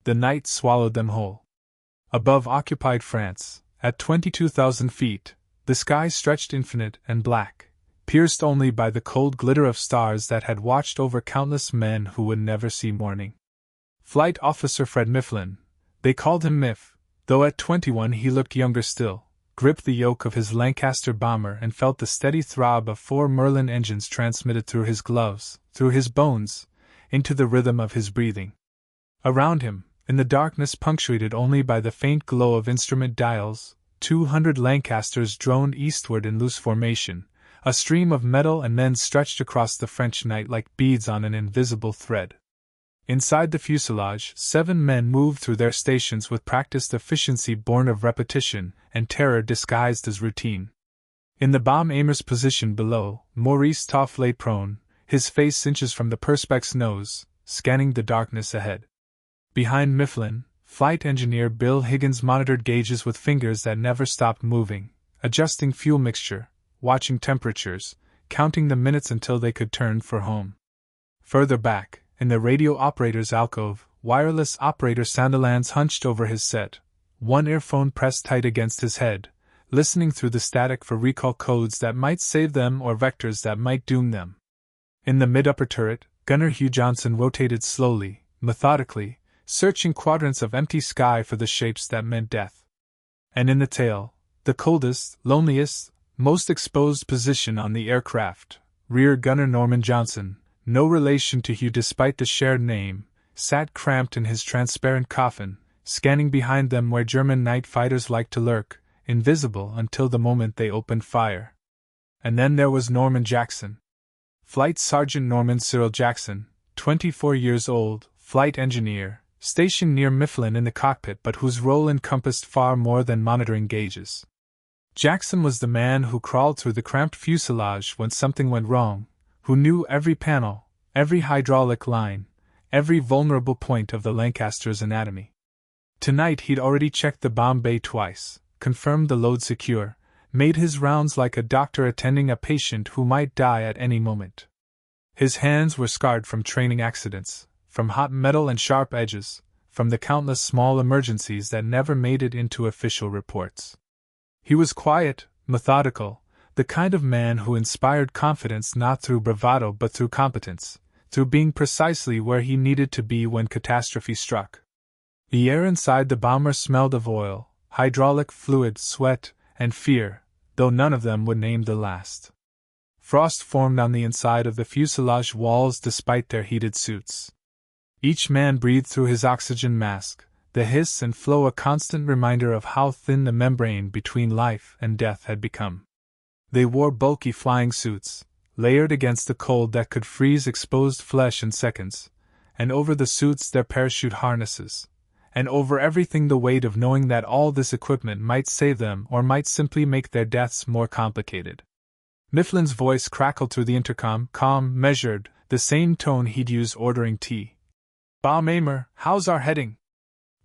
The night swallowed them whole. Above occupied France, at 22,000 feet, the sky stretched infinite and black, pierced only by the cold glitter of stars that had watched over countless men who would never see morning. Flight Officer Fred Mifflin, they called him Miff, though at 21 he looked younger still, gripped the yoke of his Lancaster bomber and felt the steady throb of 4 Merlin engines transmitted through his gloves, through his bones, into the rhythm of his breathing. Around him, in the darkness punctuated only by the faint glow of instrument dials, 200 Lancasters droned eastward in loose formation, a stream of metal and men stretched across the French night like beads on an invisible thread. Inside the fuselage, 7 men moved through their stations with practiced efficiency born of repetition and terror disguised as routine. In the bomb aimer's position below, Maurice Toff lay prone, his face inches from the Perspex nose, scanning the darkness ahead. Behind Mifflin, flight engineer Bill Higgins monitored gauges with fingers that never stopped moving, adjusting fuel mixture, watching temperatures, counting the minutes until they could turn for home. Further back, in the radio operator's alcove, wireless operator Sandilands hunched over his set, one earphone pressed tight against his head, listening through the static for recall codes that might save them or vectors that might doom them. In the mid-upper turret, Gunner Hugh Johnson rotated slowly, methodically, searching quadrants of empty sky for the shapes that meant death. And in the tail, the coldest, loneliest, most exposed position on the aircraft, Rear Gunner Norman Johnson, no relation to Hugh despite the shared name, sat cramped in his transparent coffin, scanning behind them where German night fighters liked to lurk, invisible until the moment they opened fire. And then there was Norman Jackson. Flight Sergeant Norman Cyril Jackson, 24 years old, flight engineer, stationed near Mifflin in the cockpit but whose role encompassed far more than monitoring gauges. Jackson was the man who crawled through the cramped fuselage when something went wrong, who knew every panel, every hydraulic line, every vulnerable point of the Lancaster's anatomy. Tonight he'd already checked the bomb bay twice, confirmed the load secure, made his rounds like a doctor attending a patient who might die at any moment. His hands were scarred from training accidents, from hot metal and sharp edges, from the countless small emergencies that never made it into official reports. He was quiet, methodical, the kind of man who inspired confidence not through bravado but through competence, through being precisely where he needed to be when catastrophe struck. The air inside the bomber smelled of oil, hydraulic fluid, sweat, and fear, though none of them would name the last. Frost formed on the inside of the fuselage walls despite their heated suits. Each man breathed through his oxygen mask, the hiss and flow a constant reminder of how thin the membrane between life and death had become. They wore bulky flying suits, layered against the cold that could freeze exposed flesh in seconds, and over the suits their parachute harnesses, and over everything the weight of knowing that all this equipment might save them or might simply make their deaths more complicated. Mifflin's voice crackled through the intercom, calm, measured, the same tone he'd use ordering tea. "Bomb aimer, how's our heading?"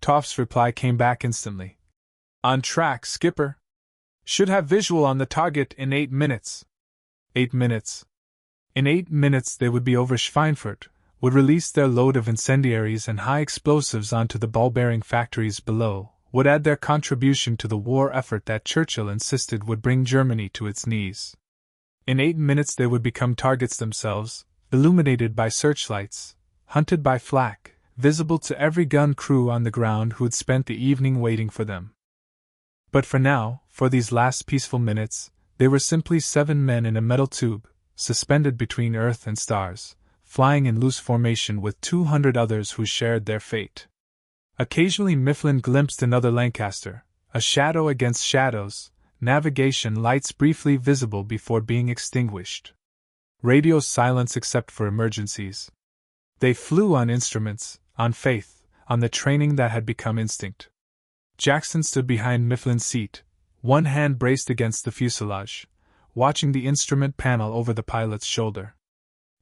Toff's reply came back instantly. "On track, skipper. Should have visual on the target in 8 minutes. 8 minutes. In 8 minutes they would be over Schweinfurt, would release their load of incendiaries and high explosives onto the ball-bearing factories below, would add their contribution to the war effort that Churchill insisted would bring Germany to its knees. In 8 minutes they would become targets themselves, illuminated by searchlights, hunted by flak, visible to every gun crew on the ground who'd spent the evening waiting for them. But for now, for these last peaceful minutes, they were simply 7 men in a metal tube, suspended between Earth and stars, flying in loose formation with 200 others who shared their fate. Occasionally Mifflin glimpsed another Lancaster, a shadow against shadows, navigation lights briefly visible before being extinguished. Radio silence except for emergencies. They flew on instruments, on faith, on the training that had become instinct. Jackson stood behind Mifflin's seat, one hand braced against the fuselage, watching the instrument panel over the pilot's shoulder.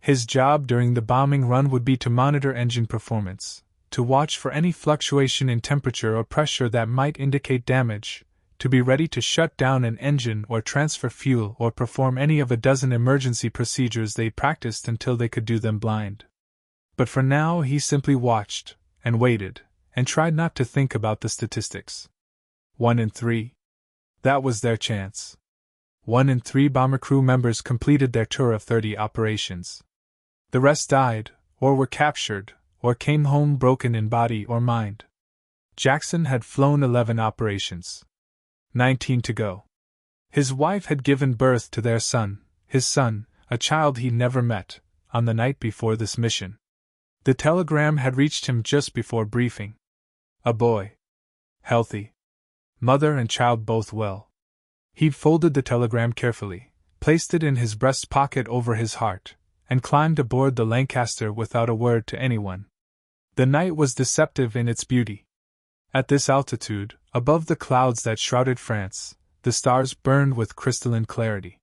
His job during the bombing run would be to monitor engine performance, to watch for any fluctuation in temperature or pressure that might indicate damage, to be ready to shut down an engine or transfer fuel or perform any of a dozen emergency procedures they practiced until they could do them blind. But for now he simply watched, and waited, and tried not to think about the statistics. 1 in 3. That was their chance. 1 in 3 bomber crew members completed their tour of 30 operations. The rest died, or were captured, or came home broken in body or mind. Jackson had flown 11 operations. 19 to go. His wife had given birth to their son, his son, a child he never met, on the night before this mission. The telegram had reached him just before briefing. A boy. Healthy. Mother and child both well. He folded the telegram carefully, placed it in his breast pocket over his heart, and climbed aboard the Lancaster without a word to anyone. The night was deceptive in its beauty. At this altitude, above the clouds that shrouded France, the stars burned with crystalline clarity.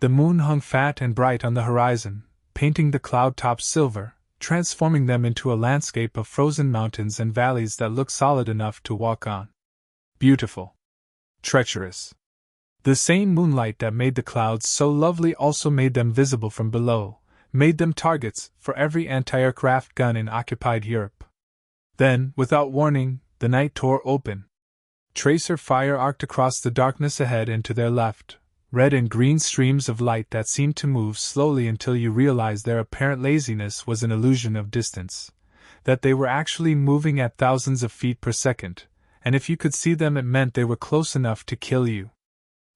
The moon hung fat and bright on the horizon, painting the cloud tops silver, transforming them into a landscape of frozen mountains and valleys that looked solid enough to walk on. Beautiful. Treacherous. The same moonlight that made the clouds so lovely also made them visible from below, made them targets for every anti-aircraft gun in occupied Europe. Then, without warning, the night tore open. Tracer fire arced across the darkness ahead and to their left, red and green streams of light that seemed to move slowly until you realized their apparent laziness was an illusion of distance, that they were actually moving at thousands of feet per second, and if you could see them it meant they were close enough to kill you.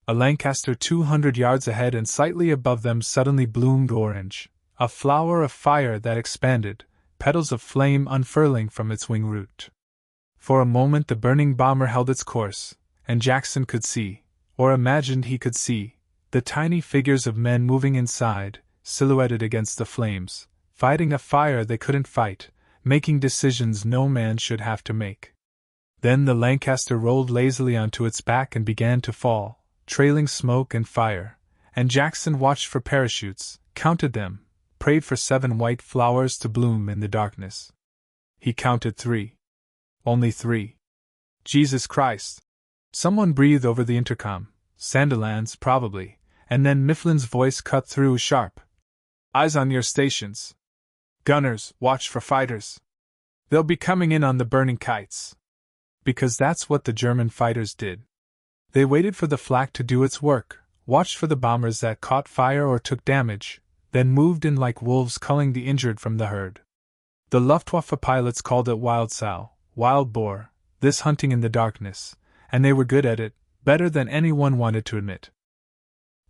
A Lancaster 200 yards ahead and slightly above them suddenly bloomed orange, a flower of fire that expanded, petals of flame unfurling from its wing root. For a moment the burning bomber held its course, and Jackson could see, or imagined he could see, the tiny figures of men moving inside, silhouetted against the flames, fighting a fire they couldn't fight, making decisions no man should have to make. Then the Lancaster rolled lazily onto its back and began to fall, trailing smoke and fire, and Jackson watched for parachutes, counted them, prayed for 7 white flowers to bloom in the darkness. He counted 3. Only 3. Jesus Christ! Someone breathed over the intercom, Sandilands probably, and then Mifflin's voice cut through sharp. Eyes on your stations. Gunners, watch for fighters. They'll be coming in on the burning kites. Because that's what the German fighters did. They waited for the flak to do its work, watched for the bombers that caught fire or took damage, then moved in like wolves culling the injured from the herd. The Luftwaffe pilots called it wild sow, wild boar, this hunting in the darkness, and they were good at it, better than anyone wanted to admit.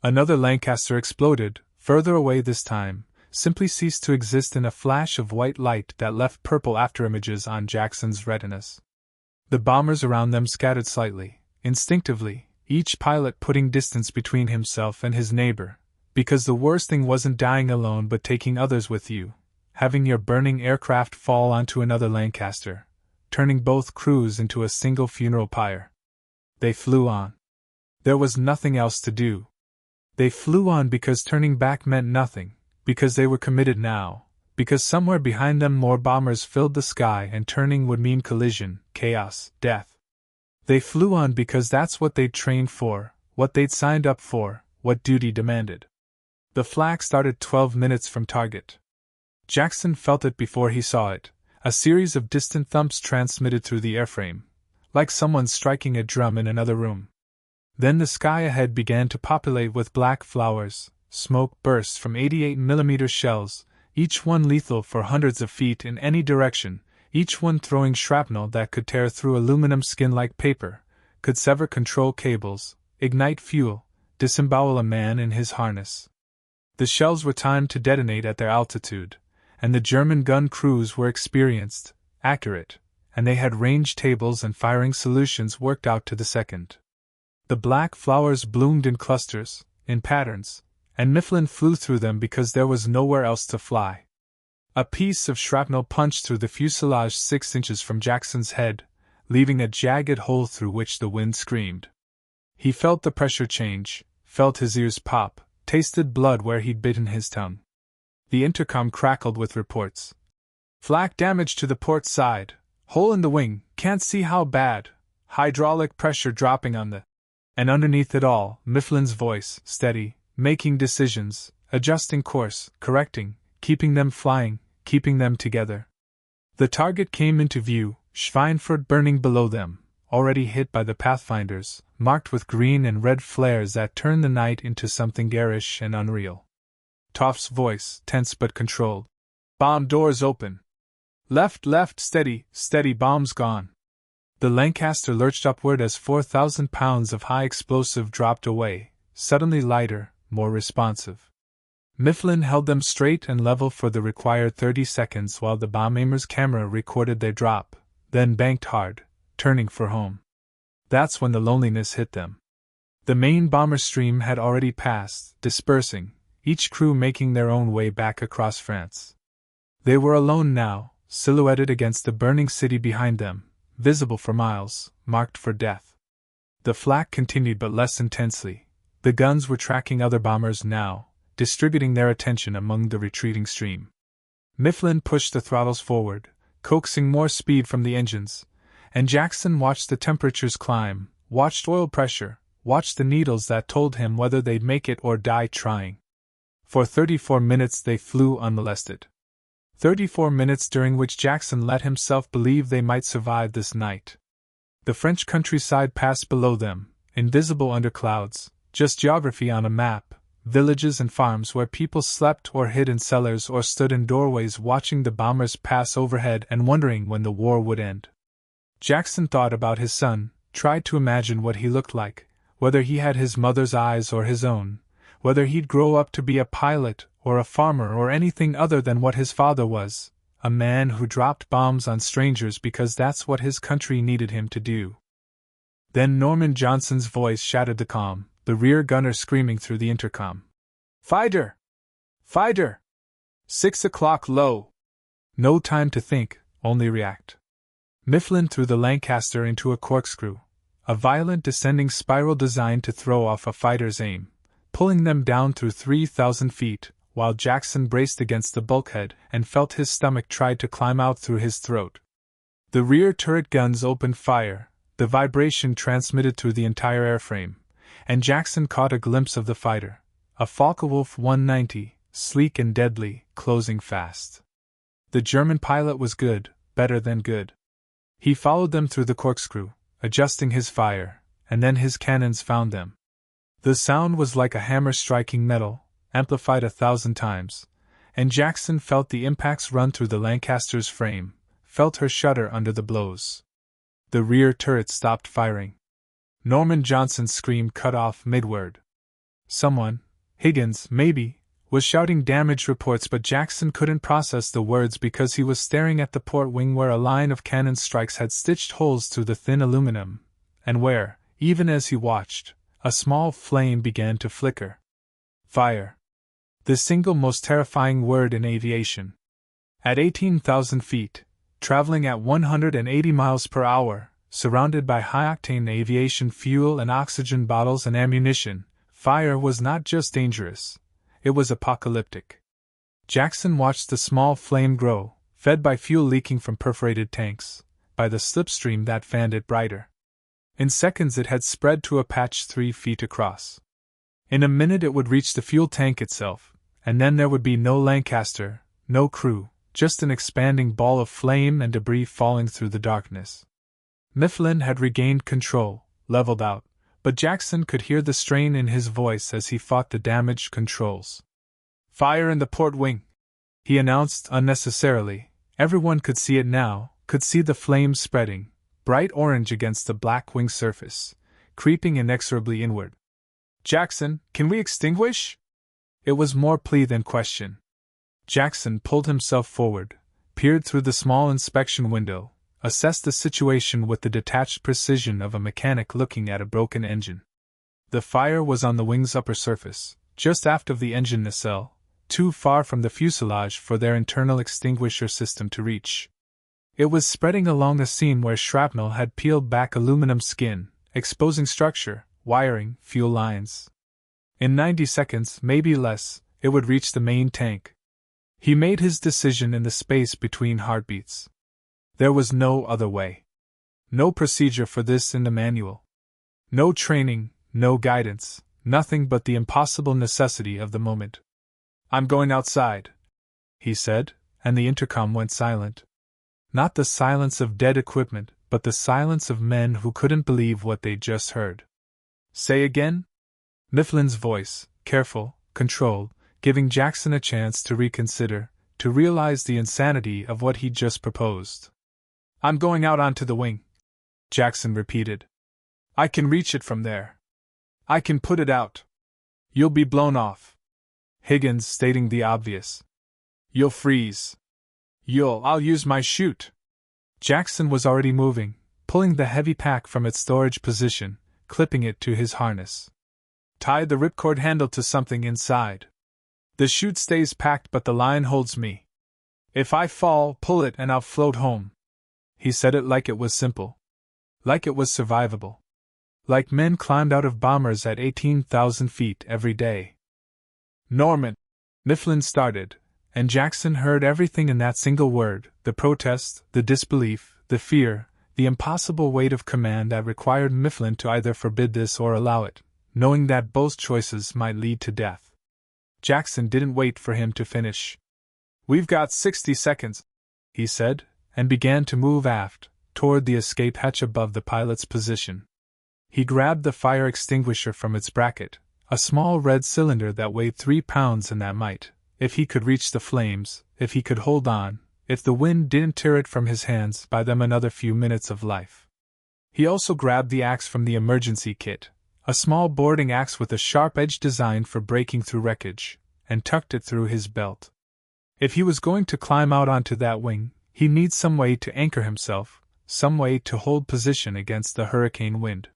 Another Lancaster exploded, further away this time, simply ceased to exist in a flash of white light that left purple afterimages on Jackson's retinas. The bombers around them scattered slightly, instinctively, each pilot putting distance between himself and his neighbor, because the worst thing wasn't dying alone but taking others with you, having your burning aircraft fall onto another Lancaster, turning both crews into a single funeral pyre. They flew on. There was nothing else to do. They flew on because turning back meant nothing, because they were committed now, because somewhere behind them more bombers filled the sky and turning would mean collision, chaos, death. They flew on because that's what they'd trained for, what they'd signed up for, what duty demanded. The flak started 12 minutes from target. Jackson felt it before he saw it, a series of distant thumps transmitted through the airframe, like someone striking a drum in another room. Then the sky ahead began to populate with black flowers, smoke burst from 88mm shells, each one lethal for hundreds of feet in any direction, each one throwing shrapnel that could tear through aluminum skin like paper, could sever control cables, ignite fuel, disembowel a man in his harness. The shells were timed to detonate at their altitude, and the German gun crews were experienced, accurate, and they had range tables and firing solutions worked out to the second. The black flowers bloomed in clusters, in patterns, and Mifflin flew through them because there was nowhere else to fly. A piece of shrapnel punched through the fuselage 6 inches from Jackson's head, leaving a jagged hole through which the wind screamed. He felt the pressure change, felt his ears pop, tasted blood where he'd bitten his tongue. The intercom crackled with reports. Flak damage to the port side, hole in the wing, can't see how bad, hydraulic pressure dropping on the... And underneath it all, Mifflin's voice, steady, making decisions, adjusting course, correcting, keeping them flying, keeping them together. The target came into view, Schweinfurt burning below them, already hit by the pathfinders, marked with green and red flares that turned the night into something garish and unreal. Toff's voice, tense but controlled. Bomb doors open. Left, steady, bombs gone. The Lancaster lurched upward as 4,000 pounds of high explosive dropped away, suddenly lighter, more responsive. Mifflin held them straight and level for the required 30 seconds while the bomb aimer's camera recorded their drop, then banked hard, turning for home. That's when the loneliness hit them. The main bomber stream had already passed, dispersing, each crew making their own way back across France. They were alone now, silhouetted against the burning city behind them, visible for miles, marked for death. The flak continued but less intensely. The guns were tracking other bombers now, distributing their attention among the retreating stream. Mifflin pushed the throttles forward, coaxing more speed from the engines, and Jackson watched the temperatures climb, watched oil pressure, watched the needles that told him whether they'd make it or die trying. For 34 minutes they flew unmolested. 34 minutes during which Jackson let himself believe they might survive this night. The French countryside passed below them, invisible under clouds, just geography on a map, villages and farms where people slept or hid in cellars or stood in doorways watching the bombers pass overhead and wondering when the war would end. Jackson thought about his son, tried to imagine what he looked like, whether he had his mother's eyes or his own, whether he'd grow up to be a pilot or a farmer or anything other than what his father was, a man who dropped bombs on strangers because that's what his country needed him to do. Then Norman Johnson's voice shattered the calm, the rear gunner screaming through the intercom. Fighter! Fighter! 6 o'clock low! No time to think, only react. Mifflin threw the Lancaster into a corkscrew, a violent descending spiral designed to throw off a fighter's aim, pulling them down through 3,000 feet, while Jackson braced against the bulkhead and felt his stomach tried to climb out through his throat. The rear turret guns opened fire, the vibration transmitted through the entire airframe, and Jackson caught a glimpse of the fighter, a FW-190, sleek and deadly, closing fast. The German pilot was good, better than good. He followed them through the corkscrew, adjusting his fire, and then his cannons found them. The sound was like a hammer striking metal, amplified 1,000 times, and Jackson felt the impacts run through the Lancaster's frame, felt her shudder under the blows. The rear turret stopped firing. Norman Johnson's scream cut off mid-word. Someone, Higgins, maybe, was shouting damage reports, but Jackson couldn't process the words because he was staring at the port wing where a line of cannon strikes had stitched holes through the thin aluminum, and where, even as he watched, a small flame began to flicker. Fire. The single most terrifying word in aviation. At 18,000 feet, traveling at 180 miles per hour, surrounded by high-octane aviation fuel and oxygen bottles and ammunition, fire was not just dangerous. It was apocalyptic. Jackson watched the small flame grow, fed by fuel leaking from perforated tanks, by the slipstream that fanned it brighter. In seconds it had spread to a patch 3 feet across. In a minute it would reach the fuel tank itself, and then there would be no Lancaster, no crew, just an expanding ball of flame and debris falling through the darkness. Mifflin had regained control, leveled out, but Jackson could hear the strain in his voice as he fought the damaged controls. Fire in the port wing, he announced unnecessarily. Everyone could see it now, could see the flames spreading, bright orange against the black wing surface, creeping inexorably inward. Jackson, can we extinguish? It was more plea than question. Jackson pulled himself forward, peered through the small inspection window, assessed the situation with the detached precision of a mechanic looking at a broken engine. The fire was on the wing's upper surface, just aft of the engine nacelle, too far from the fuselage for their internal extinguisher system to reach. It was spreading along the seam where shrapnel had peeled back aluminum skin, exposing structure, wiring, fuel lines. In 90 seconds, maybe less, it would reach the main tank. He made his decision in the space between heartbeats. There was no other way. No procedure for this in the manual. No training, no guidance, nothing but the impossible necessity of the moment. I'm going outside, he said, and the intercom went silent. Not the silence of dead equipment, but the silence of men who couldn't believe what they'd just heard. Say again? Mifflin's voice, careful, controlled, giving Jackson a chance to reconsider, to realize the insanity of what he'd just proposed. I'm going out onto the wing, Jackson repeated. I can reach it from there. I can put it out. You'll be blown off. Higgins stating the obvious. You'll freeze. I'll use my chute. Jackson was already moving, pulling the heavy pack from its storage position, clipping it to his harness. Tie the ripcord handle to something inside. The chute stays packed but the line holds me. If I fall, pull it and I'll float home. He said it like it was simple. Like it was survivable. Like men climbed out of bombers at 18,000 feet every day. Norman! Mifflin started, and Jackson heard everything in that single word, the protest, the disbelief, the fear, the impossible weight of command that required Mifflin to either forbid this or allow it, knowing that both choices might lead to death. Jackson didn't wait for him to finish. We've got 60 seconds, he said, and began to move aft, toward the escape hatch above the pilot's position. He grabbed the fire extinguisher from its bracket, a small red cylinder that weighed 3 pounds and that might, if he could reach the flames, if he could hold on, if the wind didn't tear it from his hands, buy them another few minutes of life. He also grabbed the axe from the emergency kit, a small boarding axe with a sharp edge designed for breaking through wreckage, and tucked it through his belt. If he was going to climb out onto that wing, he'd need some way to anchor himself, some way to hold position against the hurricane wind.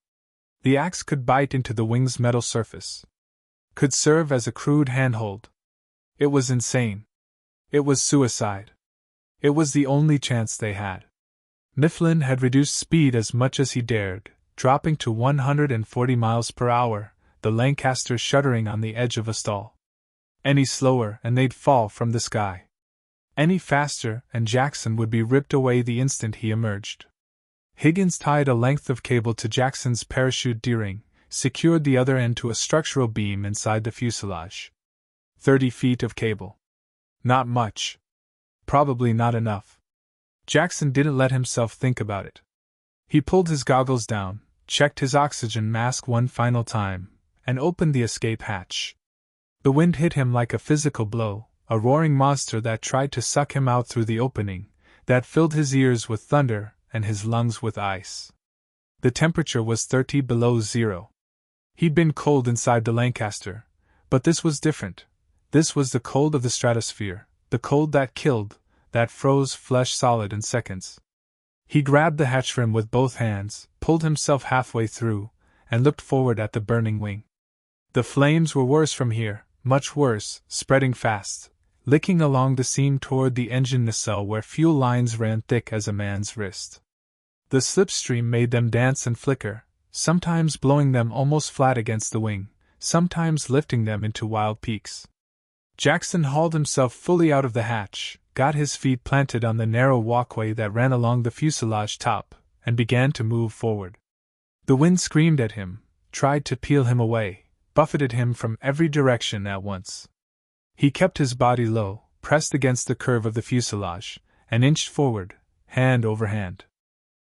The axe could bite into the wing's metal surface. Could serve as a crude handhold. It was insane. It was suicide. It was the only chance they had. Mifflin had reduced speed as much as he dared, dropping to 140 miles per hour, the Lancaster shuddering on the edge of a stall. Any slower and they'd fall from the sky. Any faster and Jackson would be ripped away the instant he emerged. Higgins tied a length of cable to Jackson's parachute D-ring, secured the other end to a structural beam inside the fuselage. 30 feet of cable. Not much. Probably not enough. Jackson didn't let himself think about it. He pulled his goggles down, checked his oxygen mask one final time, and opened the escape hatch. The wind hit him like a physical blow, a roaring monster that tried to suck him out through the opening, that filled his ears with thunder and his lungs with ice. The temperature was 30 below zero. He'd been cold inside the Lancaster, but this was different. This was the cold of the stratosphere, the cold that killed, that froze flesh solid in seconds. He grabbed the hatch rim with both hands, pulled himself halfway through, and looked forward at the burning wing. The flames were worse from here, much worse, spreading fast, licking along the seam toward the engine nacelle where fuel lines ran thick as a man's wrist. The slipstream made them dance and flicker, sometimes blowing them almost flat against the wing, sometimes lifting them into wild peaks. Jackson hauled himself fully out of the hatch, got his feet planted on the narrow walkway that ran along the fuselage top, and began to move forward. The wind screamed at him, tried to peel him away, buffeted him from every direction at once. He kept his body low, pressed against the curve of the fuselage, and inched forward, hand over hand.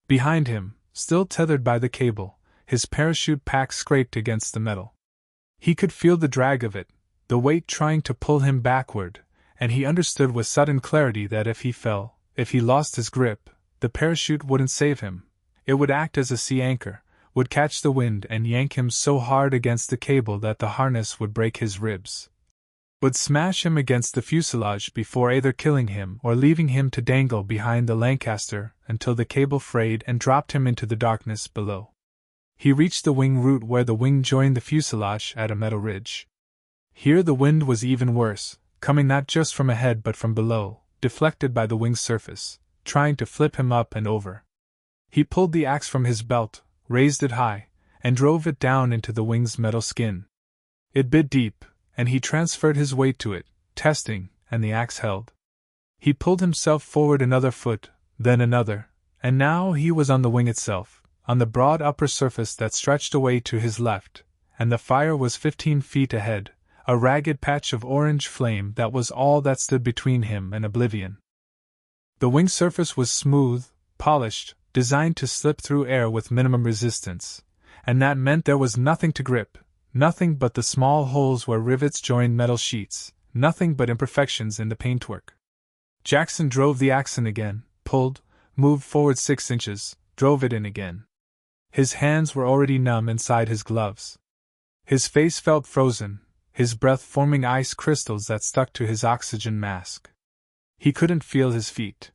Behind him, still tethered by the cable, his parachute pack scraped against the metal. He could feel the drag of it, the weight trying to pull him backward, and he understood with sudden clarity that if he fell, if he lost his grip, the parachute wouldn't save him. It would act as a sea anchor, would catch the wind and yank him so hard against the cable that the harness would break his ribs. Would smash him against the fuselage before either killing him or leaving him to dangle behind the Lancaster until the cable frayed and dropped him into the darkness below. He reached the wing root where the wing joined the fuselage at a metal ridge. Here the wind was even worse, coming not just from ahead but from below, deflected by the wing's surface, trying to flip him up and over. He pulled the axe from his belt, raised it high, and drove it down into the wing's metal skin. It bit deep, and he transferred his weight to it, testing, and the axe held. He pulled himself forward another foot, then another, and now he was on the wing itself, on the broad upper surface that stretched away to his left, and the fire was 15 feet ahead, a ragged patch of orange flame that was all that stood between him and oblivion. The wing surface was smooth, polished, designed to slip through air with minimum resistance, and that meant there was nothing to grip, nothing but the small holes where rivets joined metal sheets, nothing but imperfections in the paintwork. Jackson drove the axe in again, pulled, moved forward 6 inches, drove it in again. His hands were already numb inside his gloves. His face felt frozen, his breath forming ice crystals that stuck to his oxygen mask. He couldn't feel his feet.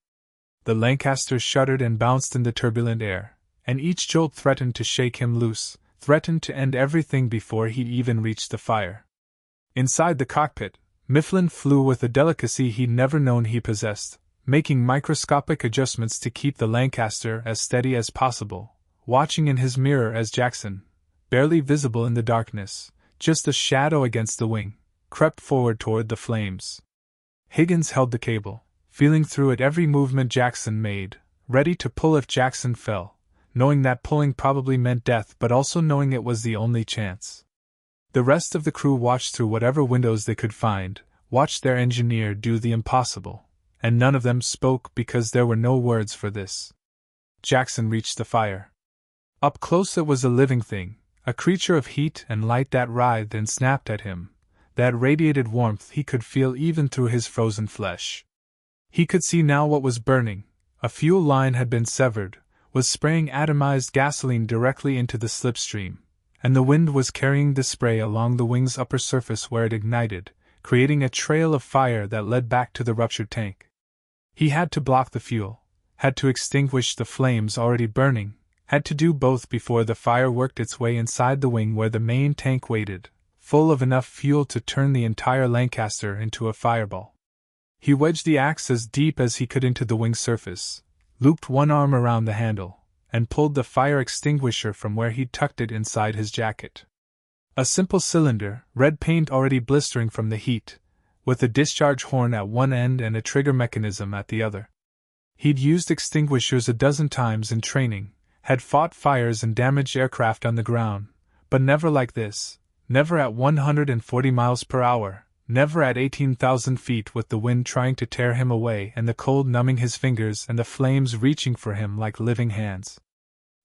The Lancaster shuddered and bounced in the turbulent air, and each jolt threatened to shake him loose, threatened to end everything before he'd even reached the fire. Inside the cockpit, Mifflin flew with a delicacy he'd never known he possessed, making microscopic adjustments to keep the Lancaster as steady as possible, watching in his mirror as Jackson, barely visible in the darkness, just a shadow against the wing, crept forward toward the flames. Higgins held the cable, feeling through it every movement Jackson made, ready to pull if Jackson fell, knowing that pulling probably meant death but also knowing it was the only chance. The rest of the crew watched through whatever windows they could find, watched their engineer do the impossible, and none of them spoke because there were no words for this. Jackson reached the fire. Up close it was a living thing, a creature of heat and light that writhed and snapped at him, that radiated warmth he could feel even through his frozen flesh. He could see now what was burning. A fuel line had been severed, was spraying atomized gasoline directly into the slipstream, and the wind was carrying the spray along the wing's upper surface where it ignited, creating a trail of fire that led back to the ruptured tank. He had to block the fuel, had to extinguish the flames already burning, had to do both before the fire worked its way inside the wing where the main tank waited, full of enough fuel to turn the entire Lancaster into a fireball. He wedged the axe as deep as he could into the wing surface, looped one arm around the handle, and pulled the fire extinguisher from where he'd tucked it inside his jacket. A simple cylinder, red paint already blistering from the heat, with a discharge horn at one end and a trigger mechanism at the other. He'd used extinguishers a dozen times in training, had fought fires and damaged aircraft on the ground, but never like this, never at 140 miles per hour, never at 18,000 feet with the wind trying to tear him away and the cold numbing his fingers and the flames reaching for him like living hands.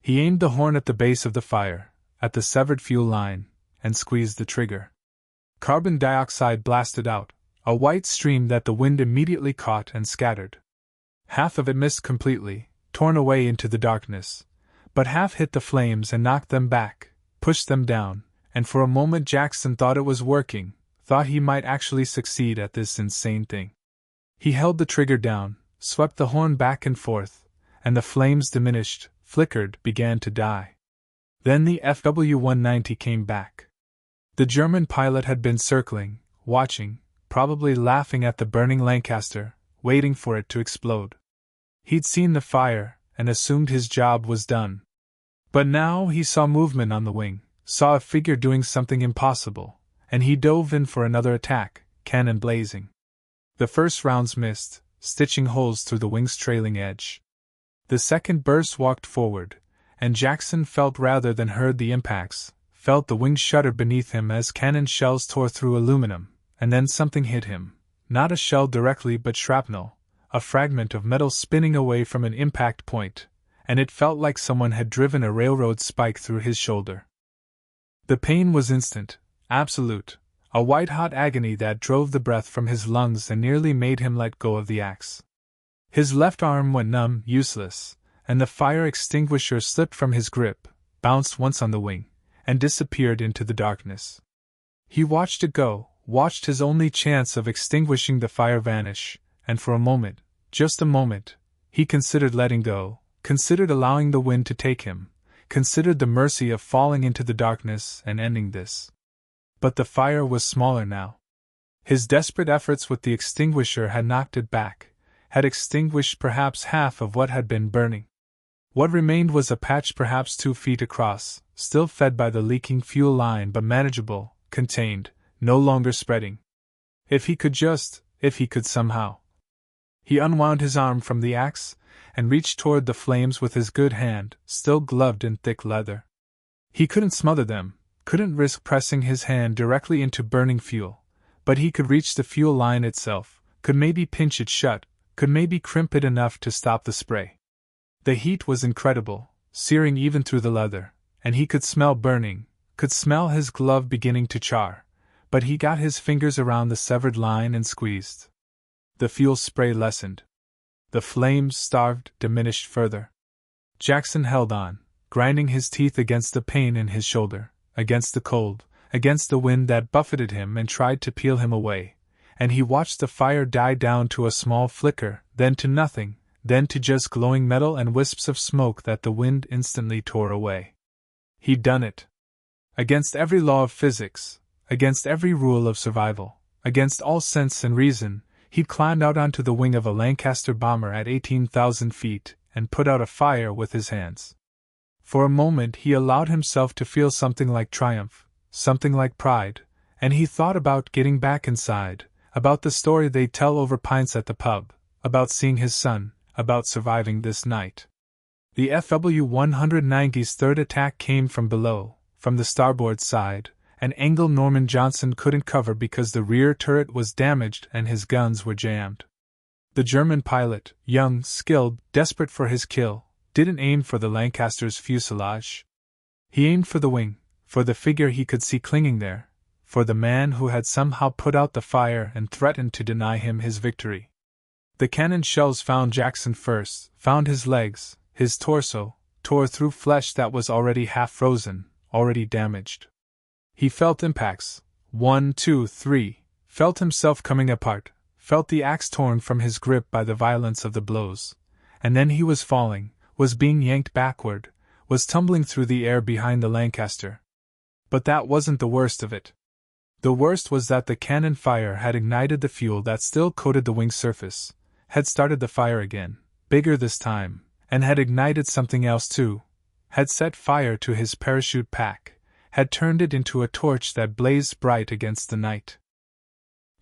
He aimed the horn at the base of the fire, at the severed fuel line, and squeezed the trigger. Carbon dioxide blasted out, a white stream that the wind immediately caught and scattered. Half of it missed completely, torn away into the darkness, but half hit the flames and knocked them back, pushed them down, and for a moment Jackson thought it was working, thought he might actually succeed at this insane thing. He held the trigger down, swept the horn back and forth, and the flames diminished, flickered, began to die. Then the FW-190 came back. The German pilot had been circling, watching, probably laughing at the burning Lancaster, waiting for it to explode. He'd seen the fire, and assumed his job was done. But now he saw movement on the wing, saw a figure doing something impossible, and he dove in for another attack, cannon blazing. The first rounds missed, stitching holes through the wing's trailing edge. The second burst walked forward, and Jackson felt rather than heard the impacts, felt the wing shudder beneath him as cannon shells tore through aluminum, and then something hit him, not a shell directly but shrapnel, a fragment of metal spinning away from an impact point, and it felt like someone had driven a railroad spike through his shoulder. The pain was instant, absolute, a white-hot agony that drove the breath from his lungs and nearly made him let go of the axe. His left arm went numb, useless, and the fire extinguisher slipped from his grip, bounced once on the wing, and disappeared into the darkness. He watched it go, watched his only chance of extinguishing the fire vanish, and for a moment, just a moment, he considered letting go, considered allowing the wind to take him, considered the mercy of falling into the darkness and ending this. But the fire was smaller now. His desperate efforts with the extinguisher had knocked it back, had extinguished perhaps half of what had been burning. What remained was a patch perhaps 2 feet across, still fed by the leaking fuel line but manageable, contained, no longer spreading. If he could somehow. He unwound his arm from the axe, and reached toward the flames with his good hand, still gloved in thick leather. He couldn't smother them, couldn't risk pressing his hand directly into burning fuel, but he could reach the fuel line itself, could maybe pinch it shut, could maybe crimp it enough to stop the spray. The heat was incredible, searing even through the leather, and he could smell burning, could smell his glove beginning to char, but he got his fingers around the severed line and squeezed. The fuel spray lessened. The flames starved, diminished further. Jackson held on, grinding his teeth against the pain in his shoulder, against the cold, against the wind that buffeted him and tried to peel him away, and he watched the fire die down to a small flicker, then to nothing, then to just glowing metal and wisps of smoke that the wind instantly tore away. He'd done it. Against every law of physics, against every rule of survival, against all sense and reason, he'd climbed out onto the wing of a Lancaster bomber at 18,000 feet and put out a fire with his hands. For a moment he allowed himself to feel something like triumph, something like pride, and he thought about getting back inside, about the story they'd tell over pints at the pub, about seeing his son, about surviving this night. The FW-190's third attack came from below, from the starboard side, an angle Norman Johnson couldn't cover because the rear turret was damaged and his guns were jammed. The German pilot, young, skilled, desperate for his kill, didn't aim for the Lancaster's fuselage. He aimed for the wing, for the figure he could see clinging there, for the man who had somehow put out the fire and threatened to deny him his victory. The cannon shells found Jackson first, found his legs, his torso, tore through flesh that was already half frozen, already damaged. He felt impacts, 1, 2, 3, felt himself coming apart, felt the axe torn from his grip by the violence of the blows, and then he was falling, was being yanked backward, was tumbling through the air behind the Lancaster. But that wasn't the worst of it. The worst was that the cannon fire had ignited the fuel that still coated the wing's surface, had started the fire again, bigger this time, and had ignited something else too, had set fire to his parachute pack, had turned it into a torch that blazed bright against the night.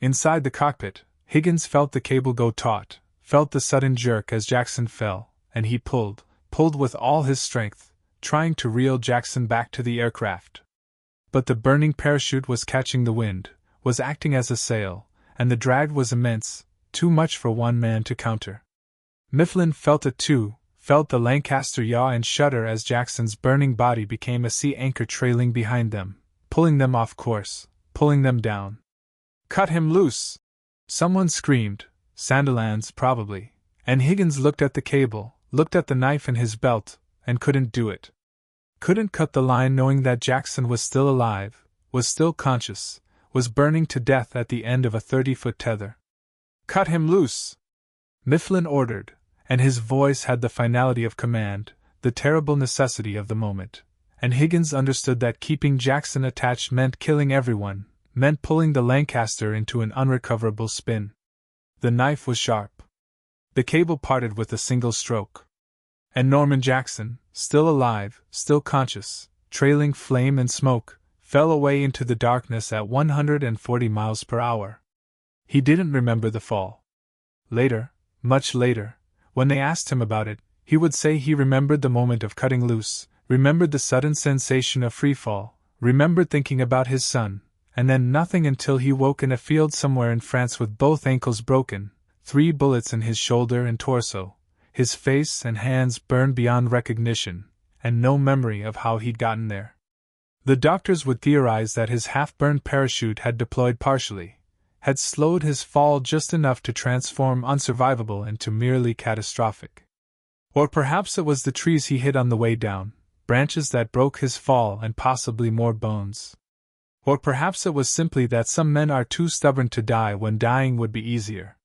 Inside the cockpit, Higgins felt the cable go taut, felt the sudden jerk as Jackson fell, and he pulled with all his strength, trying to reel Jackson back to the aircraft. But the burning parachute was catching the wind, was acting as a sail, and the drag was immense, too much for one man to counter. Mifflin felt it too, felt the Lancaster yaw and shudder as Jackson's burning body became a sea anchor trailing behind them, pulling them off course, pulling them down. "Cut him loose!" Someone screamed, Sandilands probably, and Higgins looked at the cable, looked at the knife in his belt, and couldn't do it. Couldn't cut the line knowing that Jackson was still alive, was still conscious, was burning to death at the end of a 30-foot tether. "Cut him loose!" Mifflin ordered, and his voice had the finality of command, the terrible necessity of the moment, and Higgins understood that keeping Jackson attached meant killing everyone, meant pulling the Lancaster into an unrecoverable spin. The knife was sharp. The cable parted with a single stroke. And Norman Jackson, still alive, still conscious, trailing flame and smoke, fell away into the darkness at 140 miles per hour. He didn't remember the fall. Later, much later, when they asked him about it, he would say he remembered the moment of cutting loose, remembered the sudden sensation of free fall, remembered thinking about his son, and then nothing until he woke in a field somewhere in France with both ankles broken, 3 bullets in his shoulder and torso, his face and hands burned beyond recognition, and no memory of how he'd gotten there. The doctors would theorize that his half-burned parachute had deployed partially, had slowed his fall just enough to transform unsurvivable into merely catastrophic. Or perhaps it was the trees he hit on the way down, branches that broke his fall and possibly more bones. Or perhaps it was simply that some men are too stubborn to die when dying would be easier.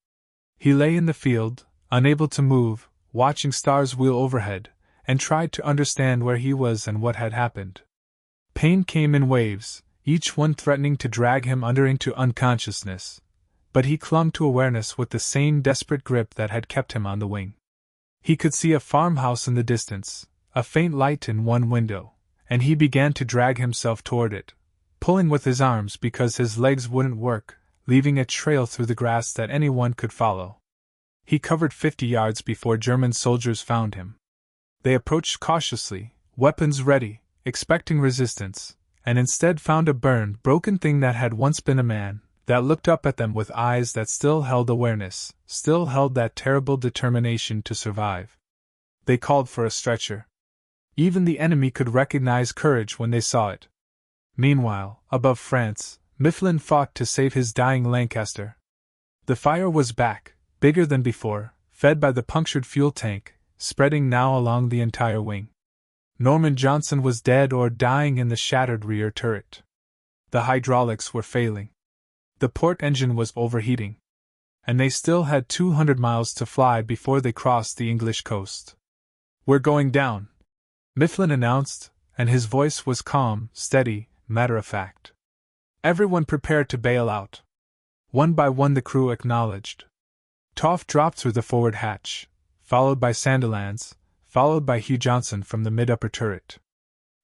He lay in the field, unable to move, watching stars wheel overhead, and tried to understand where he was and what had happened. Pain came in waves, each one threatening to drag him under into unconsciousness, but he clung to awareness with the same desperate grip that had kept him on the wing. He could see a farmhouse in the distance, a faint light in one window, and he began to drag himself toward it, pulling with his arms because his legs wouldn't work, leaving a trail through the grass that anyone could follow. He covered 50 yards before German soldiers found him. They approached cautiously, weapons ready, expecting resistance, and instead found a burned, broken thing that had once been a man, that looked up at them with eyes that still held awareness, still held that terrible determination to survive. They called for a stretcher. Even the enemy could recognize courage when they saw it. Meanwhile, above France, Mifflin fought to save his dying Lancaster. The fire was back, bigger than before, fed by the punctured fuel tank, spreading now along the entire wing. Norman Johnson was dead or dying in the shattered rear turret. The hydraulics were failing. The port engine was overheating. And they still had 200 miles to fly before they crossed the English coast. "We're going down," Mifflin announced, and his voice was calm, steady, matter-of-fact. Everyone prepared to bail out. One by one the crew acknowledged. Toft dropped through the forward hatch, followed by Sandilands, followed by Hugh Johnson from the mid-upper turret.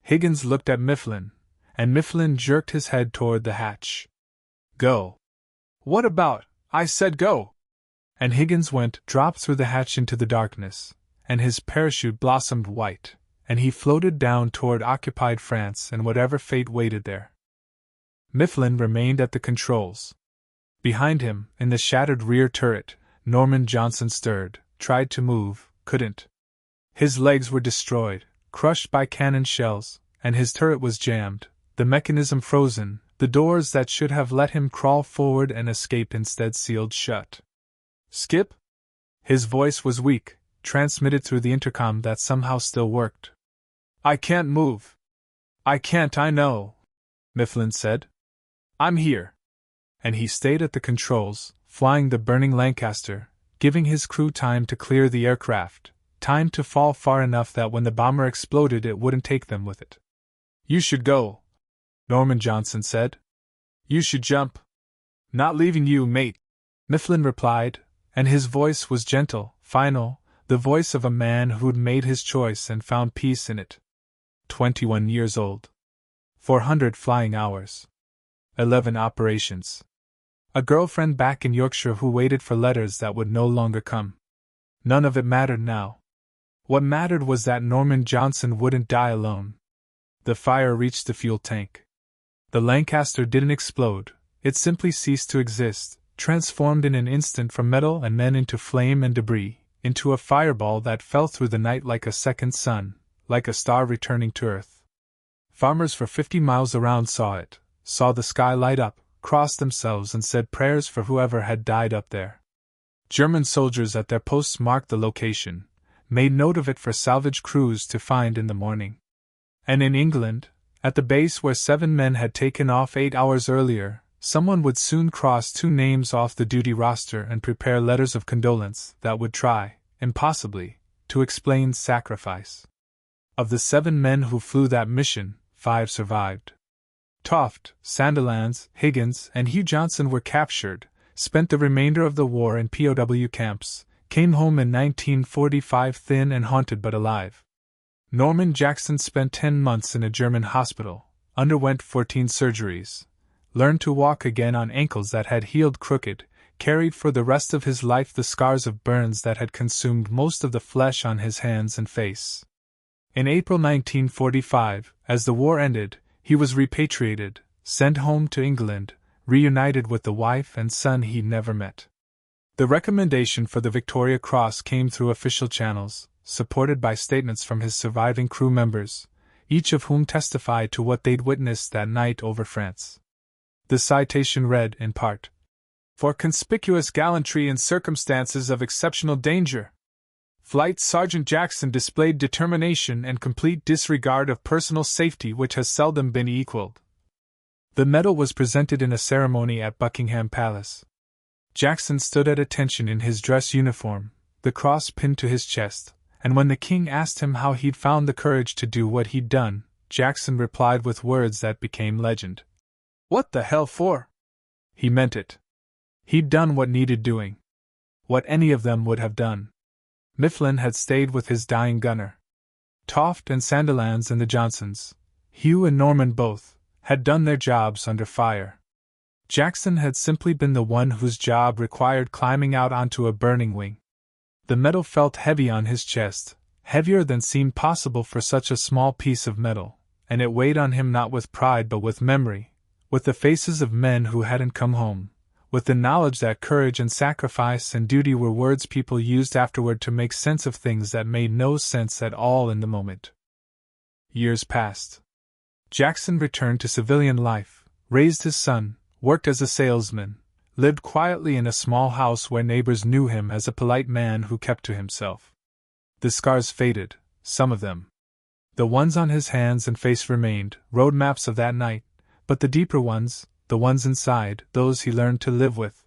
Higgins looked at Mifflin, and Mifflin jerked his head toward the hatch. "Go." "What about? I said go!" And Higgins dropped through the hatch into the darkness, and his parachute blossomed white, and he floated down toward occupied France and whatever fate waited there. Mifflin remained at the controls. Behind him, in the shattered rear turret, Norman Johnson stirred, tried to move, couldn't. His legs were destroyed, crushed by cannon shells, and his turret was jammed, the mechanism frozen, the doors that should have let him crawl forward and escape instead sealed shut. "Skip?" His voice was weak, transmitted through the intercom that somehow still worked. "I can't move." "I can't, I know," Mifflin said. "I'm here." And he stayed at the controls, flying the burning Lancaster, giving his crew time to clear the aircraft, time to fall far enough that when the bomber exploded it wouldn't take them with it. "You should go," Norman Johnson said. "You should jump." "Not leaving you, mate," Mifflin replied, and his voice was gentle, final, the voice of a man who'd made his choice and found peace in it. 21 years old. 400 flying hours. 11 operations. A girlfriend back in Yorkshire who waited for letters that would no longer come. None of it mattered now. What mattered was that Norman Johnson wouldn't die alone. The fire reached the fuel tank. The Lancaster didn't explode, it simply ceased to exist, transformed in an instant from metal and men into flame and debris, into a fireball that fell through the night like a second sun, like a star returning to Earth. Farmers for 50 miles around saw it, saw the sky light up, crossed themselves and said prayers for whoever had died up there. German soldiers at their posts marked the location, made note of it for salvage crews to find in the morning. And in England, at the base where 7 men had taken off 8 hours earlier, someone would soon cross 2 names off the duty roster and prepare letters of condolence that would try, impossibly, to explain sacrifice. Of the 7 men who flew that mission, 5 survived. Toft, Sandilands, Higgins, and Hugh Johnson were captured, spent the remainder of the war in POW camps, came home in 1945 thin and haunted but alive. Norman Jackson spent 10 months in a German hospital, underwent 14 surgeries, learned to walk again on ankles that had healed crooked, carried for the rest of his life the scars of burns that had consumed most of the flesh on his hands and face. In April 1945, as the war ended, he was repatriated, sent home to England, reunited with the wife and son he'd never met. The recommendation for the Victoria Cross came through official channels, supported by statements from his surviving crew members, each of whom testified to what they'd witnessed that night over France. The citation read, in part, "For conspicuous gallantry in circumstances of exceptional danger, Flight Sergeant Jackson displayed determination and complete disregard of personal safety which has seldom been equaled." The medal was presented in a ceremony at Buckingham Palace. Jackson stood at attention in his dress uniform, the cross pinned to his chest, and when the king asked him how he'd found the courage to do what he'd done, Jackson replied with words that became legend. "What the hell for?" He meant it. He'd done what needed doing. What any of them would have done. Mifflin had stayed with his dying gunner. Toft and Sandilands and the Johnsons, Hugh and Norman both, had done their jobs under fire. Jackson had simply been the one whose job required climbing out onto a burning wing. The metal felt heavy on his chest, heavier than seemed possible for such a small piece of metal, and it weighed on him not with pride but with memory, with the faces of men who hadn't come home, with the knowledge that courage and sacrifice and duty were words people used afterward to make sense of things that made no sense at all in the moment. Years passed. Jackson returned to civilian life, raised his son, worked as a salesman, lived quietly in a small house where neighbors knew him as a polite man who kept to himself. The scars faded, some of them. The ones on his hands and face remained, road maps of that night, but the deeper ones, the ones inside, those he learned to live with.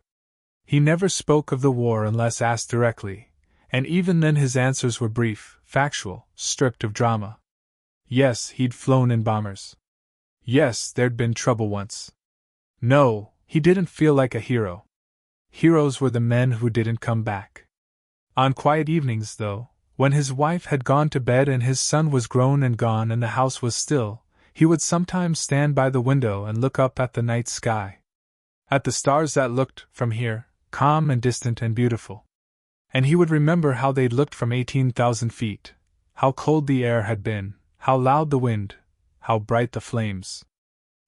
He never spoke of the war unless asked directly, and even then his answers were brief, factual, stripped of drama. Yes, he'd flown in bombers. Yes, there'd been trouble once. No, he didn't feel like a hero. Heroes were the men who didn't come back. On quiet evenings, though, when his wife had gone to bed and his son was grown and gone and the house was still, he would sometimes stand by the window and look up at the night sky. At the stars that looked, from here, calm and distant and beautiful. And he would remember how they'd looked from 18,000 feet, how cold the air had been, how loud the wind, how bright the flames.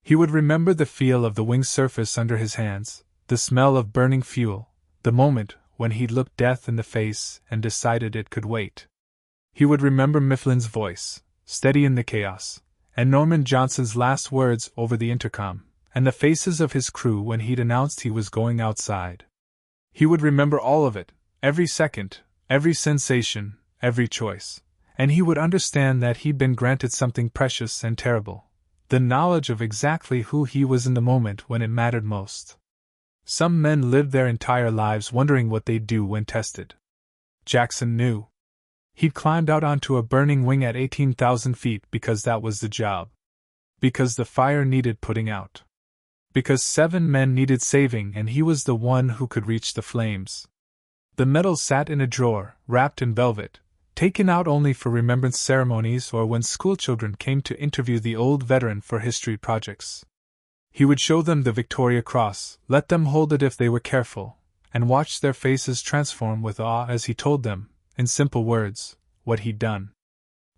He would remember the feel of the wing's surface under his hands, the smell of burning fuel, the moment when he'd looked death in the face and decided it could wait. He would remember Mifflin's voice, steady in the chaos, and Norman Johnson's last words over the intercom, and the faces of his crew when he'd announced he was going outside. He would remember all of it, every second, every sensation, every choice, and he would understand that he'd been granted something precious and terrible, the knowledge of exactly who he was in the moment when it mattered most. Some men lived their entire lives wondering what they'd do when tested. Jackson knew. He'd climbed out onto a burning wing at 18,000 feet because that was the job. Because the fire needed putting out. Because 7 men needed saving and he was the one who could reach the flames. The medal sat in a drawer, wrapped in velvet, taken out only for remembrance ceremonies or when schoolchildren came to interview the old veteran for history projects. He would show them the Victoria Cross, let them hold it if they were careful, and watch their faces transform with awe as he told them, in simple words, what he'd done.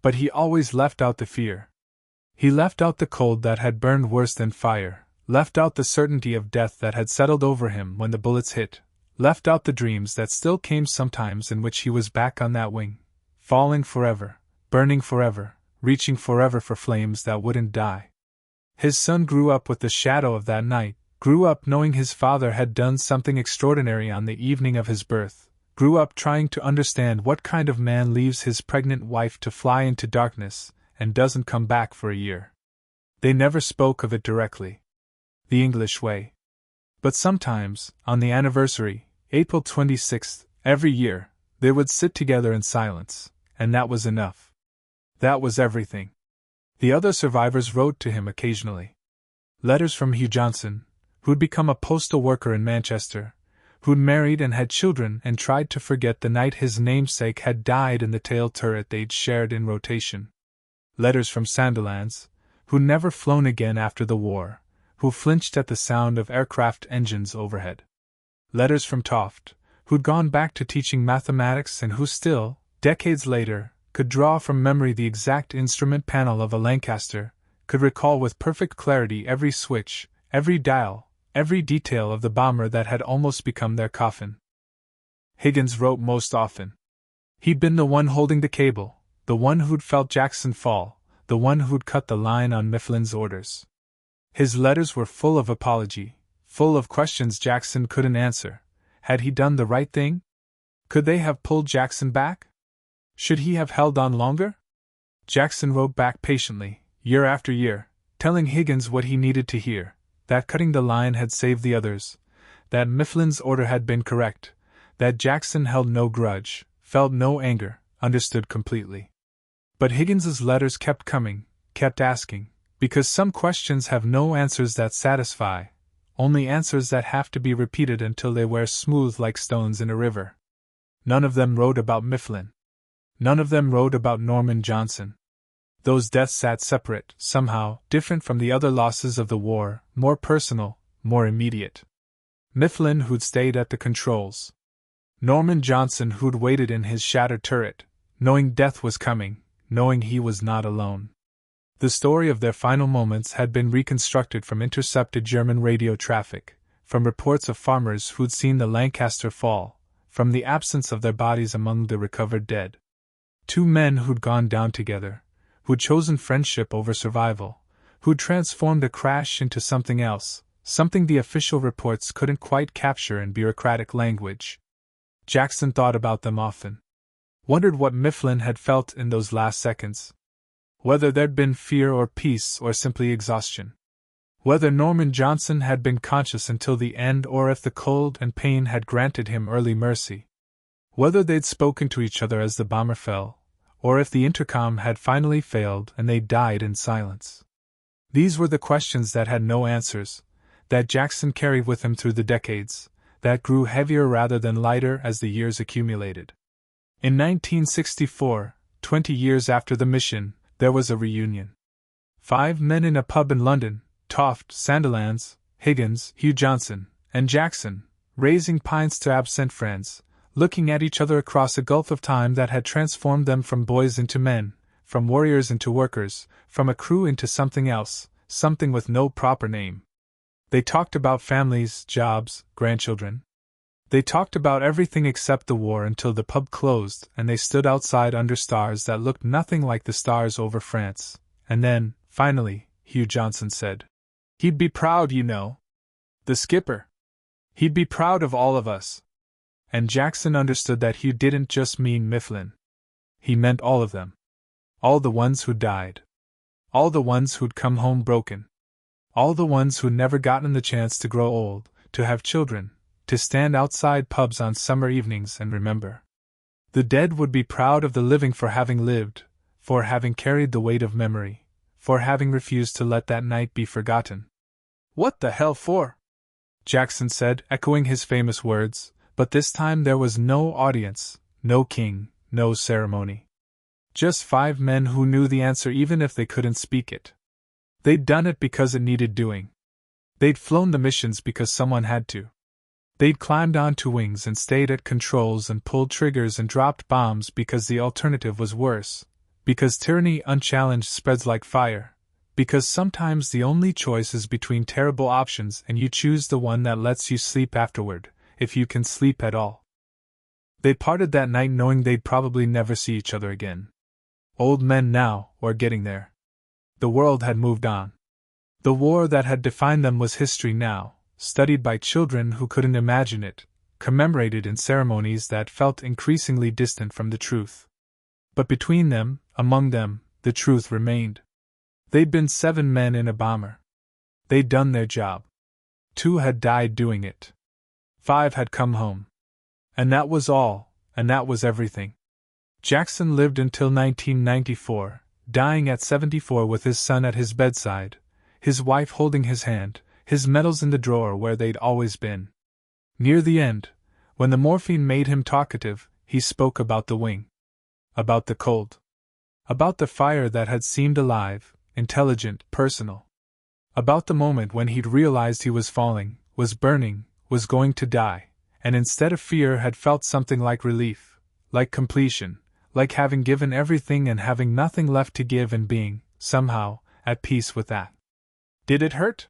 But he always left out the fear. He left out the cold that had burned worse than fire, left out the certainty of death that had settled over him when the bullets hit, left out the dreams that still came sometimes in which he was back on that wing, falling forever, burning forever, reaching forever for flames that wouldn't die. His son grew up with the shadow of that night, grew up knowing his father had done something extraordinary on the evening of his birth, grew up trying to understand what kind of man leaves his pregnant wife to fly into darkness and doesn't come back for a year. They never spoke of it directly. The English way. But sometimes, on the anniversary, April 26th, every year, they would sit together in silence, and that was enough. That was everything. The other survivors wrote to him occasionally. Letters from Hugh Johnson, who'd become a postal worker in Manchester, who'd married and had children and tried to forget the night his namesake had died in the tail turret they'd shared in rotation. Letters from Sandilands, who'd never flown again after the war, who flinched at the sound of aircraft engines overhead. Letters from Toft, who'd gone back to teaching mathematics and who still, decades later, could draw from memory the exact instrument panel of a Lancaster, could recall with perfect clarity every switch, every dial, every detail of the bomber that had almost become their coffin. Higgins wrote most often. He'd been the one holding the cable, the one who'd felt Jackson fall, the one who'd cut the line on Mifflin's orders. His letters were full of apology, full of questions Jackson couldn't answer. Had he done the right thing? Could they have pulled Jackson back? Should he have held on longer? Jackson wrote back patiently, year after year, telling Higgins what he needed to hear, that cutting the line had saved the others, that Mifflin's order had been correct, that Jackson held no grudge, felt no anger, understood completely. But Higgins's letters kept coming, kept asking, because some questions have no answers that satisfy, only answers that have to be repeated until they wear smooth like stones in a river. None of them wrote about Mifflin. None of them wrote about Norman Johnson. Those deaths sat separate, somehow, different from the other losses of the war, more personal, more immediate. Mifflin who'd stayed at the controls. Norman Johnson who'd waited in his shattered turret, knowing death was coming, knowing he was not alone. The story of their final moments had been reconstructed from intercepted German radio traffic, from reports of farmers who'd seen the Lancaster fall, from the absence of their bodies among the recovered dead. Two men who'd gone down together, who'd chosen friendship over survival, who'd transformed a crash into something else, something the official reports couldn't quite capture in bureaucratic language. Jackson thought about them often. Wondered what Mifflin had felt in those last seconds. Whether there'd been fear or peace or simply exhaustion. Whether Norman Johnson had been conscious until the end or if the cold and pain had granted him early mercy. Whether they'd spoken to each other as the bomber fell, or if the intercom had finally failed and they died in silence. These were the questions that had no answers, that Jackson carried with him through the decades, that grew heavier rather than lighter as the years accumulated. In 1964, 20 years after the mission, there was a reunion. 5 men in a pub in London, Toft, Sandilands, Higgins, Hugh Johnson, and Jackson, raising pints to absent friends, looking at each other across a gulf of time that had transformed them from boys into men, from warriors into workers, from a crew into something else, something with no proper name. They talked about families, jobs, grandchildren. They talked about everything except the war until the pub closed and they stood outside under stars that looked nothing like the stars over France. And then, finally, Hugh Johnson said, "He'd be proud, you know. The skipper. He'd be proud of all of us." And Jackson understood that Hugh didn't just mean Mifflin. He meant all of them. All the ones who died. All the ones who'd come home broken. All the ones who'd never gotten the chance to grow old, to have children, to stand outside pubs on summer evenings and remember. The dead would be proud of the living for having lived, for having carried the weight of memory, for having refused to let that night be forgotten. "What the hell for?" Jackson said, echoing his famous words, but this time there was no audience, no king, no ceremony. Just 5 men who knew the answer even if they couldn't speak it. They'd done it because it needed doing. They'd flown the missions because someone had to. They'd climbed onto wings and stayed at controls and pulled triggers and dropped bombs because the alternative was worse, because tyranny unchallenged spreads like fire, because sometimes the only choice is between terrible options and you choose the one that lets you sleep afterward, if you can sleep at all. They parted that night knowing they'd probably never see each other again. Old men now, or getting there. The world had moved on. The war that had defined them was history now, studied by children who couldn't imagine it, commemorated in ceremonies that felt increasingly distant from the truth. But between them, among them, the truth remained. They'd been 7 men in a bomber. They'd done their job. 2 had died doing it. 5 had come home. And that was all, and that was everything. Jackson lived until 1994, dying at 74 with his son at his bedside, his wife holding his hand, his medals in the drawer where they'd always been. Near the end, when the morphine made him talkative, he spoke about the wing. About the cold. About the fire that had seemed alive, intelligent, personal. About the moment when he'd realized he was falling, was burning, was going to die, and instead of fear had felt something like relief, like completion, like having given everything and having nothing left to give and being, somehow, at peace with that. "Did it hurt?"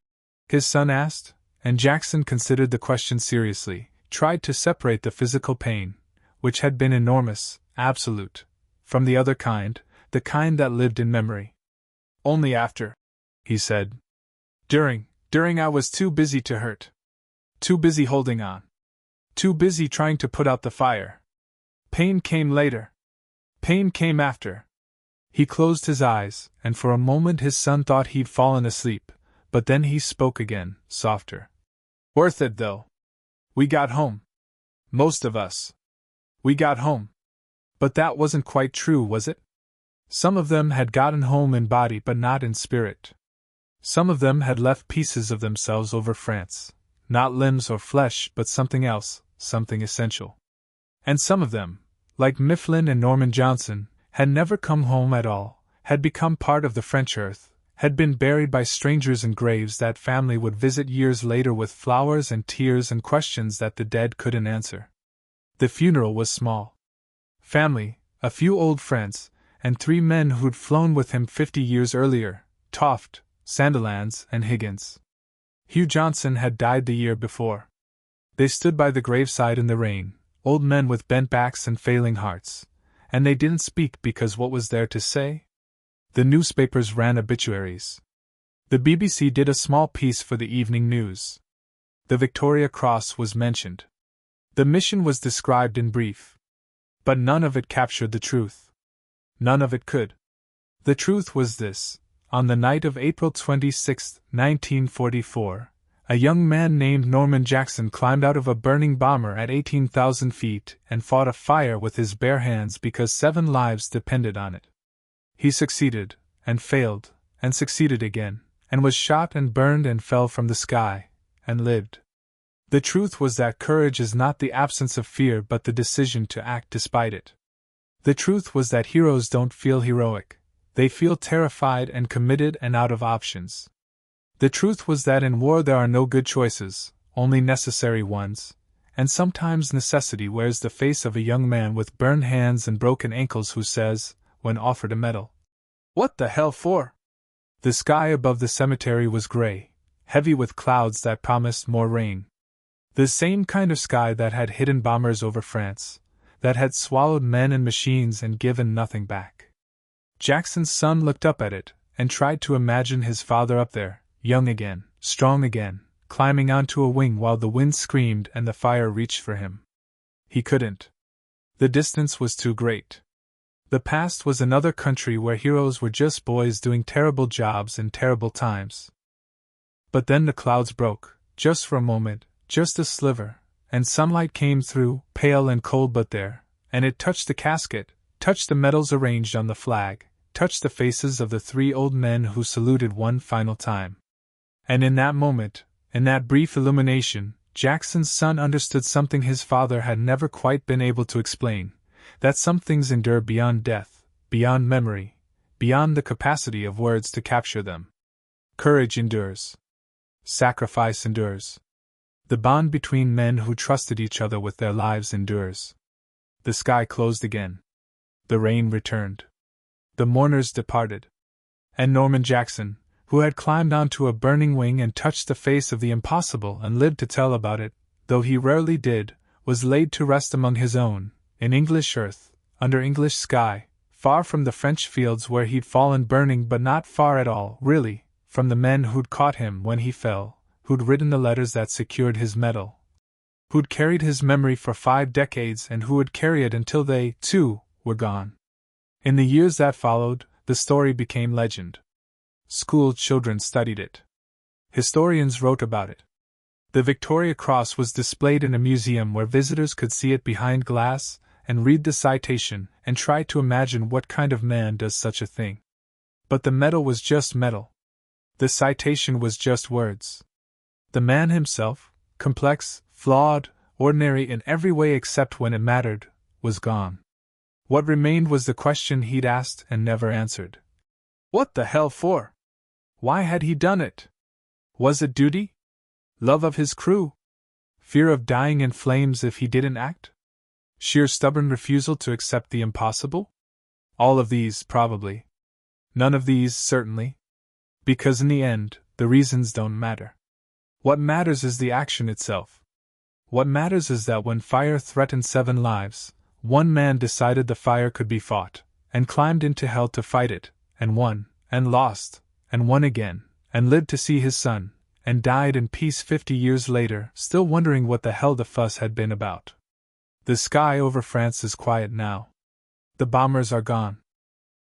his son asked, and Jackson considered the question seriously, tried to separate the physical pain, which had been enormous, absolute, from the other kind, the kind that lived in memory. "Only after," he said. During I was too busy to hurt. Too busy holding on. Too busy trying to put out the fire. Pain came later. Pain came after." He closed his eyes, and for a moment his son thought he'd fallen asleep, but then he spoke again, softer. "Worth it, though. We got home. Most of us. We got home." But that wasn't quite true, was it? Some of them had gotten home in body but not in spirit. Some of them had left pieces of themselves over France, not limbs or flesh but something else, something essential. And some of them, like Mifflin and Norman Johnson, had never come home at all, had become part of the French earth, had been buried by strangers in graves that family would visit years later with flowers and tears and questions that the dead couldn't answer. The funeral was small. Family, a few old friends, and 3 men who'd flown with him 50 years earlier, Toft, Sandilands, and Higgins. Hugh Johnson had died the year before. They stood by the graveside in the rain, old men with bent backs and failing hearts, and they didn't speak because what was there to say? The newspapers ran obituaries. The BBC did a small piece for the evening news. The Victoria Cross was mentioned. The mission was described in brief. But none of it captured the truth. None of it could. The truth was this: on the night of April 26, 1944, a young man named Norman Jackson climbed out of a burning bomber at 18,000 feet and fought a fire with his bare hands because 7 lives depended on it. He succeeded, and failed, and succeeded again, and was shot and burned and fell from the sky, and lived. The truth was that courage is not the absence of fear but the decision to act despite it. The truth was that heroes don't feel heroic, they feel terrified and committed and out of options. The truth was that in war there are no good choices, only necessary ones, and sometimes necessity wears the face of a young man with burned hands and broken ankles who says, when offered a medal, "What the hell for?" The sky above the cemetery was gray, heavy with clouds that promised more rain. The same kind of sky that had hidden bombers over France, that had swallowed men and machines and given nothing back. Jackson's son looked up at it, and tried to imagine his father up there, young again, strong again, climbing onto a wing while the wind screamed and the fire reached for him. He couldn't. The distance was too great. The past was another country where heroes were just boys doing terrible jobs in terrible times. But then the clouds broke, just for a moment, just a sliver, and sunlight came through, pale and cold but there, and it touched the casket, touched the medals arranged on the flag, touched the faces of the 3 old men who saluted one final time. And in that moment, in that brief illumination, Jackson's son understood something his father had never quite been able to explain, that some things endure beyond death, beyond memory, beyond the capacity of words to capture them. Courage endures. Sacrifice endures. The bond between men who trusted each other with their lives endures. The sky closed again. The rain returned. The mourners departed. And Norman Jackson, who had climbed onto a burning wing and touched the face of the impossible and lived to tell about it, though he rarely did, was laid to rest among his own, in English earth, under English sky, far from the French fields where he'd fallen burning, but not far at all, really, from the men who'd caught him when he fell, who'd written the letters that secured his medal, who'd carried his memory for 5 decades and who would carry it until they, too, were gone. In the years that followed, the story became legend. School children studied it. Historians wrote about it. The Victoria Cross was displayed in a museum where visitors could see it behind glass and read the citation and try to imagine what kind of man does such a thing. But the medal was just metal. The citation was just words. The man himself, complex, flawed, ordinary in every way except when it mattered, was gone. What remained was the question he'd asked and never answered. What the hell for? Why had he done it? Was it duty? Love of his crew? Fear of dying in flames if he didn't act? Sheer stubborn refusal to accept the impossible? All of these, probably. None of these, certainly. Because in the end, the reasons don't matter. What matters is the action itself. What matters is that when fire threatened 7 lives, one man decided the fire could be fought, and climbed into hell to fight it, and won, and lost, and won again, and lived to see his son, and died in peace 50 years later, still wondering what the hell the fuss had been about. The sky over France is quiet now. The bombers are gone.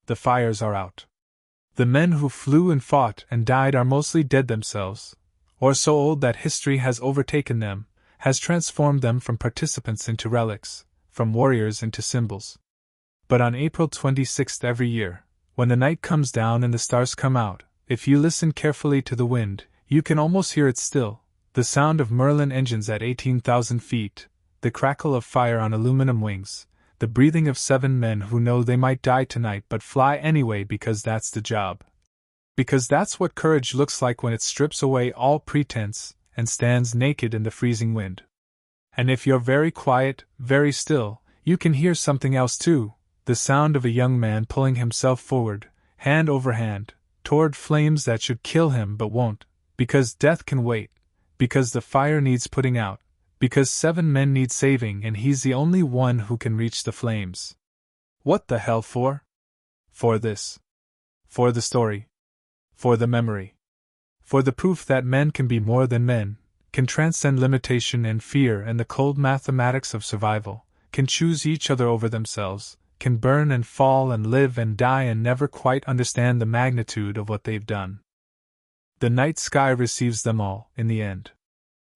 The fires are out. The men who flew and fought and died are mostly dead themselves, or so old that history has overtaken them, has transformed them from participants into relics, from warriors into symbols. But on April 26th every year, when the night comes down and the stars come out, if you listen carefully to the wind, you can almost hear it still, the sound of Merlin engines at 18,000 feet, the crackle of fire on aluminum wings, the breathing of 7 men who know they might die tonight but fly anyway because that's the job. Because that's what courage looks like when it strips away all pretense and stands naked in the freezing wind. And if you're very quiet, very still, you can hear something else too, the sound of a young man pulling himself forward, hand over hand, toward flames that should kill him but won't, because death can wait, because the fire needs putting out, because 7 men need saving and he's the only one who can reach the flames. What the hell for? For this. For the story. For the memory. For the proof that men can be more than men, can transcend limitation and fear and the cold mathematics of survival, can choose each other over themselves, can burn and fall and live and die and never quite understand the magnitude of what they've done. The night sky receives them all, in the end.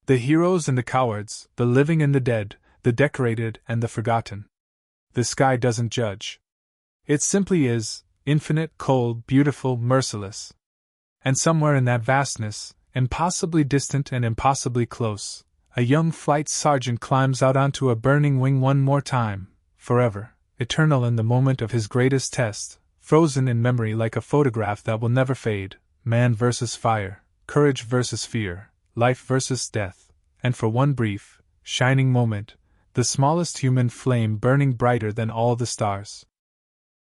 The heroes and the cowards, the living and the dead, the decorated and the forgotten. The sky doesn't judge. It simply is, infinite, cold, beautiful, merciless. And somewhere in that vastness, impossibly distant and impossibly close, a young flight sergeant climbs out onto a burning wing one more time, forever, eternal in the moment of his greatest test, frozen in memory like a photograph that will never fade, man versus fire, courage versus fear, life versus death, and for one brief, shining moment, the smallest human flame burning brighter than all the stars.